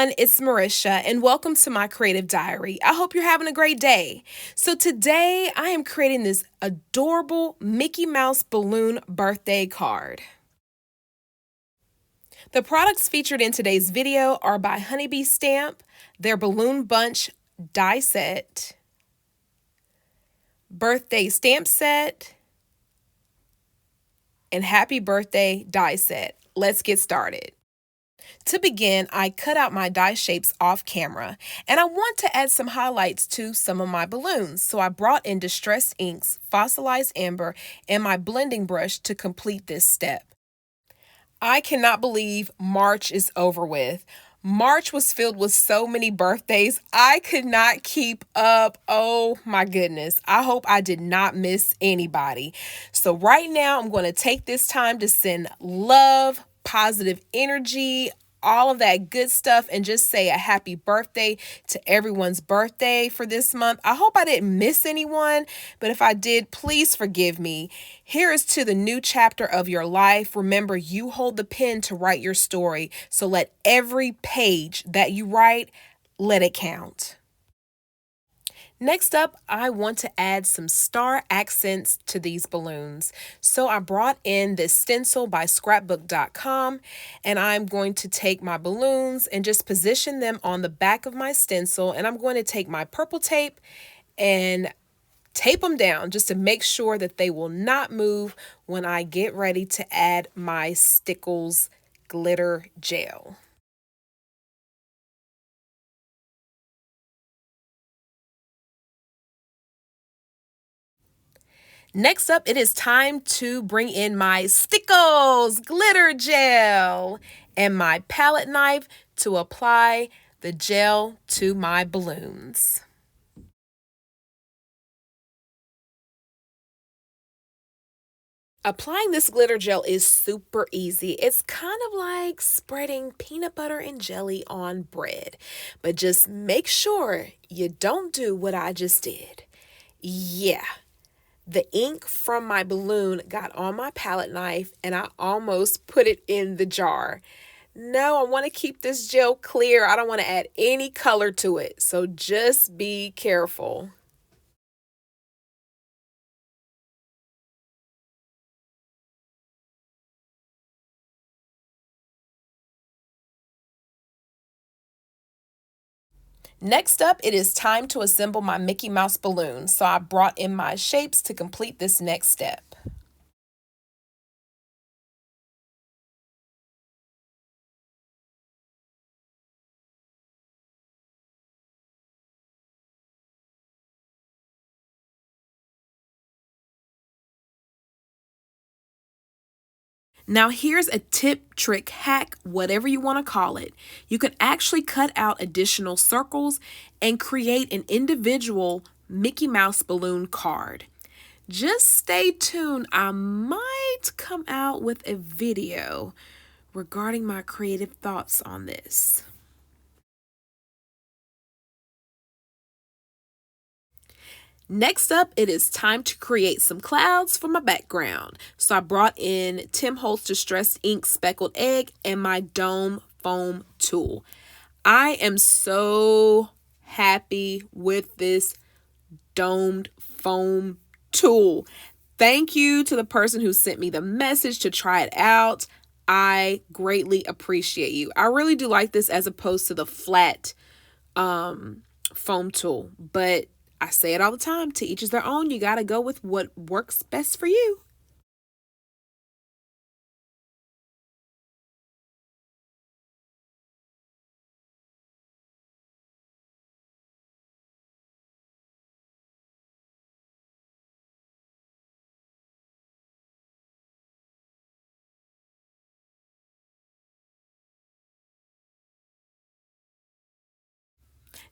everyone, it's Marisha, and welcome to my creative diary. I hope you're having a great day. So, today I am creating this adorable Mickey Mouse balloon birthday card. The products featured in today's video are by Honeybee Stamp, their Balloon Bunch die set, birthday stamp set, and happy birthday die set. Let's get started. To begin, I cut out my die shapes off camera, and I want to add some highlights to some of my balloons, so I brought in Distress Inks, Fossilized Amber, and my blending brush to complete this step. I cannot believe March is over with. March was filled with so many birthdays, I could not keep up. Oh my goodness. I hope I did not miss anybody. So right now, I'm going to take this time to send love, positive energy, all of that good stuff, and just say a happy birthday to everyone's birthday for this month. I hope I didn't miss anyone, but if I did, please forgive me. Here is to the new chapter of your life. Remember, you hold the pen to write your story, so let every page that you write, let it count. Next up, I want to add some star accents to these balloons. So I brought in this stencil by scrapbook.com, and I'm going to take my balloons and just position them on the back of my stencil, and I'm going to take my purple tape and tape them down just to make sure that they will not move when I get ready to add my Stickles Glitter Gel. Next up, it is time to bring in my Stickles Glitter Gel and my palette knife to apply the gel to my balloons. Applying this glitter gel is super easy. It's kind of like spreading peanut butter and jelly on bread, but just make sure you don't do what I just did. Yeah. The ink from my balloon got on my palette knife and I almost put it in the jar. No, I want to keep this gel clear. I don't want to add any color to it, so just be careful. Next up, it is time to assemble my Mickey Mouse balloon, so I brought in my shapes to complete this next step. Now here's a tip, trick, hack, whatever you want to call it. You can actually cut out additional circles and create an individual Mickey Mouse balloon card. Just stay tuned. I might come out with a video regarding my creative thoughts on this. Next up, it is time to create some clouds for my background. So I brought in Holts Distress Ink Speckled Egg and my dome foam tool. I am so happy with this domed foam tool. Thank you to the person who sent me the message to try it out. I greatly appreciate you. I really do like this as opposed to the flat foam tool, but I say it all the time, to each is their own. You got to go with what works best for you.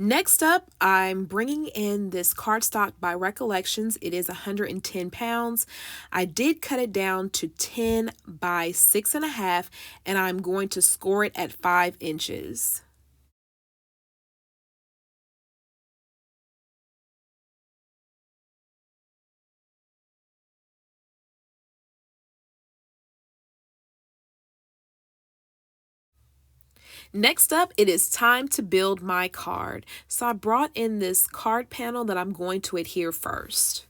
Next up, I'm bringing in this cardstock by Recollections. It is 110 pounds. I did cut it down to 10 by 6.5, and I'm going to score it at 5 inches. Next up, it is time to build my card. So I brought in this card panel that I'm going to adhere first.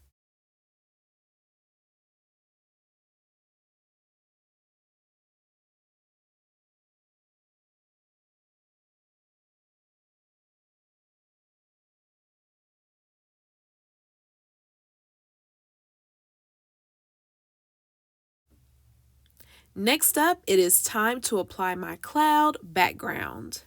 Next up, it is time to apply my cloud background.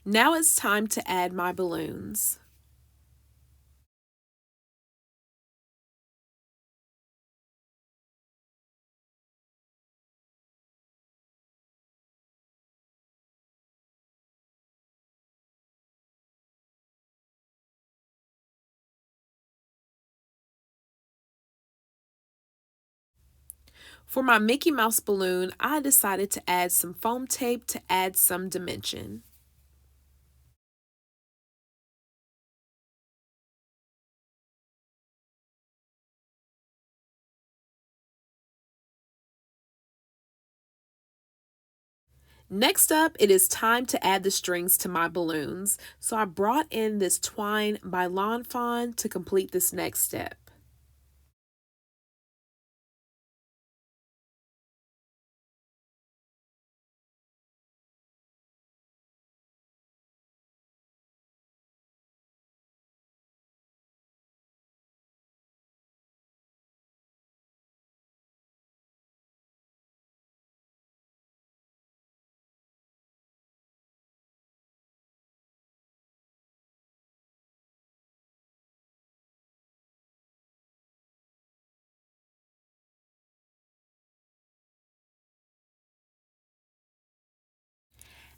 Now it's time to add my balloons. For my Mickey Mouse balloon, I decided to add some foam tape to add some dimension. Next up, it is time to add the strings to my balloons. So I brought in this twine by Lawn Fawn to complete this next step.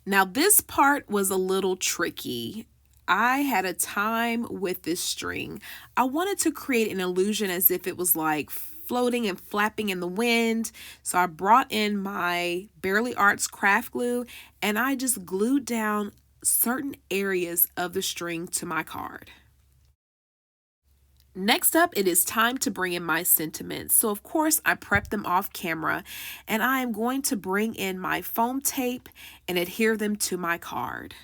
Now, this part was a little tricky. I had a time with this string. I wanted to create an illusion as if it was like floating and flapping in the wind. So I brought in my Barely Arts craft glue and I just glued down certain areas of the string to my card. Next up, it is time to bring in my sentiments. So of course, I prepped them off camera and I am going to bring in my foam tape and adhere them to my card.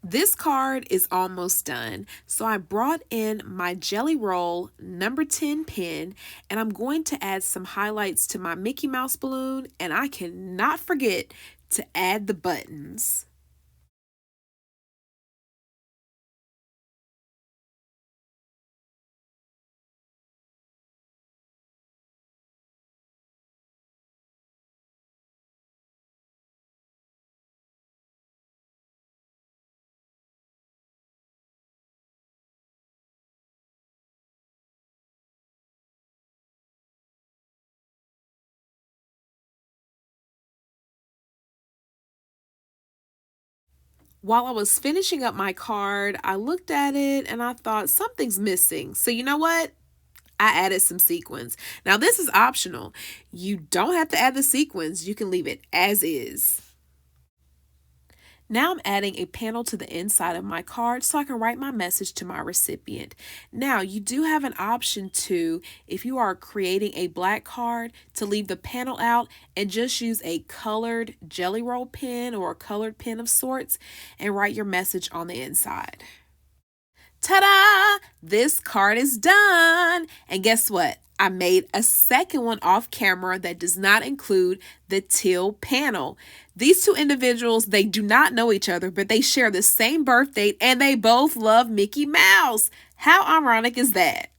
This card is almost done, so I brought in my Jelly Roll number 10 pen and I'm going to add some highlights to my Mickey Mouse balloon and I cannot forget to add the buttons. While I was finishing up my card, I looked at it and I thought something's missing. So you know what? I added some sequins. Now this is optional. You don't have to add the sequins. You can leave it as is. Now I'm adding a panel to the inside of my card so I can write my message to my recipient. Now you do have an option to, if you are creating a black card, to leave the panel out and just use a colored jelly roll pen or a colored pen of sorts and write your message on the inside. Ta-da! This card is done! And guess what? I made a second one off camera that does not include the teal panel. These two individuals, they do not know each other, but they share the same birth date and they both love Mickey Mouse. How ironic is that?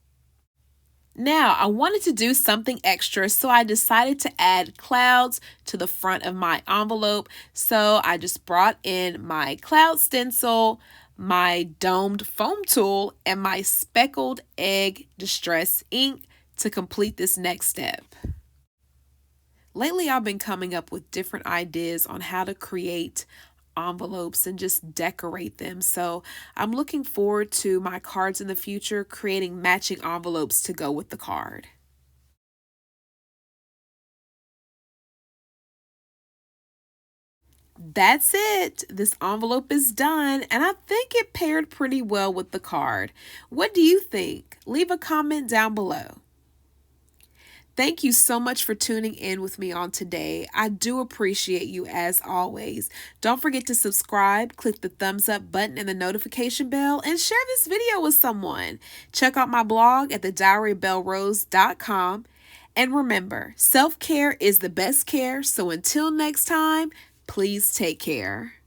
Now, I wanted to do something extra, so I decided to add clouds to the front of my envelope. So I just brought in my cloud stencil, my domed foam tool, and my speckled egg distress ink to complete this next step. Lately, I've been coming up with different ideas on how to create envelopes and just decorate them. So I'm looking forward to my cards in the future, creating matching envelopes to go with the card. That's it. This envelope is done, and I think it paired pretty well with the card. What do you think? Leave a comment down below. Thank you so much for tuning in with me on today. I do appreciate you as always. Don't forget to subscribe, click the thumbs up button and the notification bell, and share this video with someone. Check out my blog at thediarybellrose.com. And remember, self-care is the best care, so until next time, please take care.